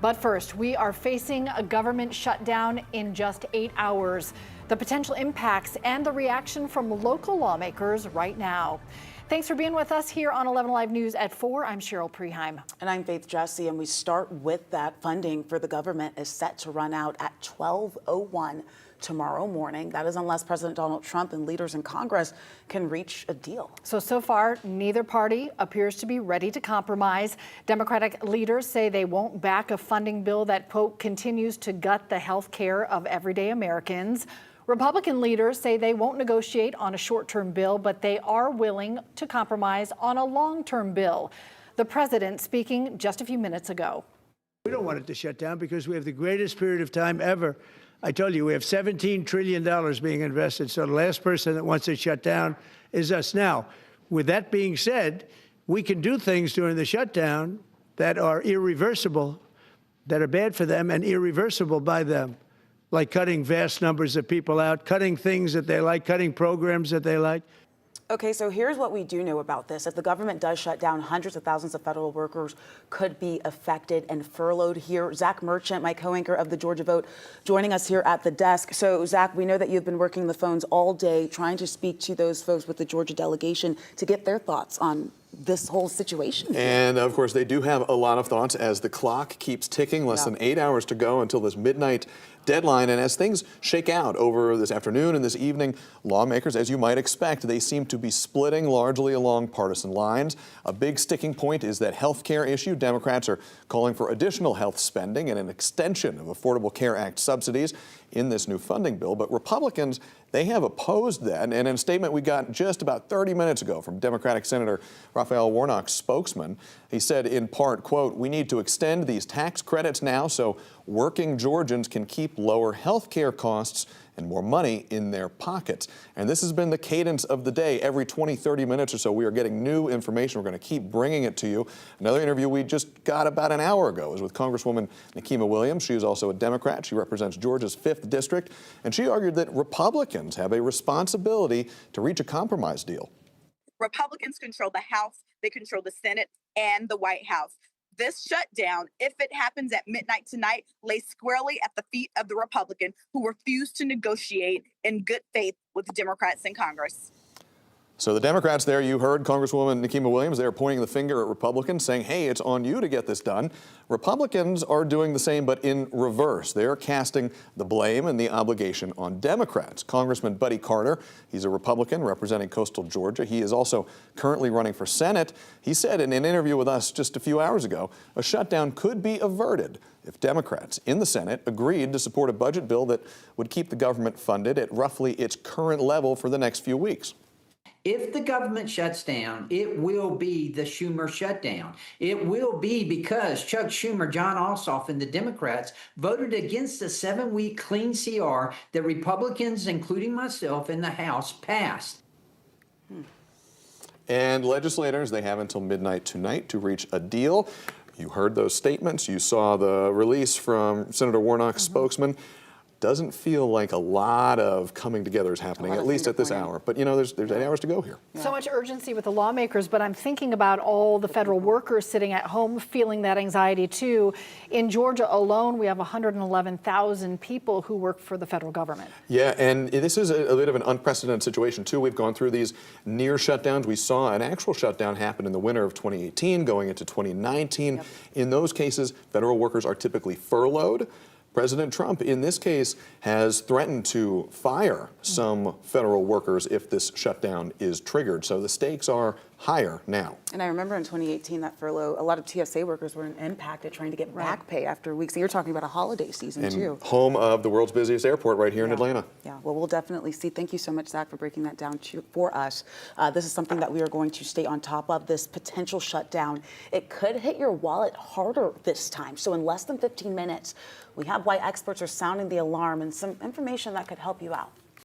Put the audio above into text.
But first, we are facing a government shutdown in just 8 hours. The potential impacts and the reaction from local lawmakers right now. Thanks for being with us here on 11 Alive News at 4. I'm Cheryl Preheim. And I'm Faith Jesse, and we start with that funding for the government is set to run out at 12:01 tomorrow morning. That is unless President Donald Trump and leaders in Congress can reach a deal. So far, neither party appears to be ready to compromise. Democratic leaders say they won't back a funding bill that, quote, continues to gut the health care of everyday Americans. Republican leaders say they won't negotiate on a short-term bill, but they are willing to compromise on a long-term bill. The president speaking just a few minutes ago. We don't want it to shut down because we have the greatest period of time ever. I told you, we have $17 trillion being invested, so the last person that wants it shut down is us. Now, with that being said, we can do things during the shutdown that are irreversible, that are bad for them and irreversible by them, like cutting vast numbers of people out, cutting things that they like, cutting programs that they like. Okay, so here's what we do know about this. If the government does shut down, hundreds of thousands of federal workers could be affected and furloughed here. Zach Merchant, my co-anchor of the Georgia Vote, joining us here at the desk. So, Zach, we know that you've been working the phones all day trying to speak to those folks with the Georgia delegation to get their thoughts on this whole situation. And of course, they do have a lot of thoughts as the clock keeps ticking, less than 8 hours to go until this midnight deadline. And as things shake out over this afternoon and this evening, lawmakers, as you might expect, they seem to be splitting largely along partisan lines. A big sticking point is that health care issue. Democrats are calling for additional health spending and an extension of Affordable Care Act subsidies in this new funding bill. But Republicans, they have opposed that. And in a statement we got just about 30 minutes ago from Democratic Senator Raphael Warnock's spokesman, he said in part, quote, "We need to extend these tax credits now so working Georgians can keep lower health care costs and more money in their pockets." And this has been the cadence of the day. Every 20, 30 minutes or so, we are getting new information. We're going to keep bringing it to you. Another interview we just got about an hour ago was with Congresswoman Nikema Williams. She is also a Democrat. She represents Georgia's 5th District, and she argued that Republicans have a responsibility to reach a compromise deal. Republicans control the House, they control the Senate and the White House. This shutdown, if it happens at midnight tonight, lays squarely at the feet of the Republican who refused to negotiate in good faith with the Democrats in Congress. So the Democrats there, you heard Congresswoman Nikema Williams, they're pointing the finger at Republicans saying, hey, it's on you to get this done. Republicans are doing the same, but in reverse. They're casting the blame and the obligation on Democrats. Congressman Buddy Carter, he's a Republican representing coastal Georgia. He is also currently running for Senate. He said in an interview with us just a few hours ago, a shutdown could be averted if Democrats in the Senate agreed to support a budget bill that would keep the government funded at roughly its current level for the next few weeks. If the government shuts down, it will be the Schumer shutdown. It will be because Chuck Schumer, John Ossoff, and the Democrats voted against the 7-week clean CR that Republicans, including myself, in the House passed. And legislators, they have until midnight tonight to reach a deal. You heard those statements. You saw the release from Senator Warnock's spokesman. Doesn't feel like a lot of coming together is happening, at least at this hour. But, you know, there's 8 hours to go here. So much urgency with the lawmakers, but I'm thinking about all the federal workers sitting at home feeling that anxiety, too. In Georgia alone, we have 111,000 people who work for the federal government. Yeah, and this is a bit of an unprecedented situation, too. We've gone through these near shutdowns. We saw an actual shutdown happen in the winter of 2018 going into 2019. Yep. In those cases, federal workers are typically furloughed. President Trump, in this case, has threatened to fire some federal workers if this shutdown is triggered. So the stakes are higher now. And I remember in 2018 that furlough, a lot of TSA workers were impacted trying to get back pay after weeks. And you're talking about a holiday season, too. Home of the world's busiest airport right here in Atlanta. Yeah, well, we'll definitely see. Thank you so much, Zach, for breaking that down for us. This is something that we are going to stay on top of, this potential shutdown. It could hit your wallet harder this time. So in less than 15 minutes, we have why experts are sounding the alarm and some information that could help you out.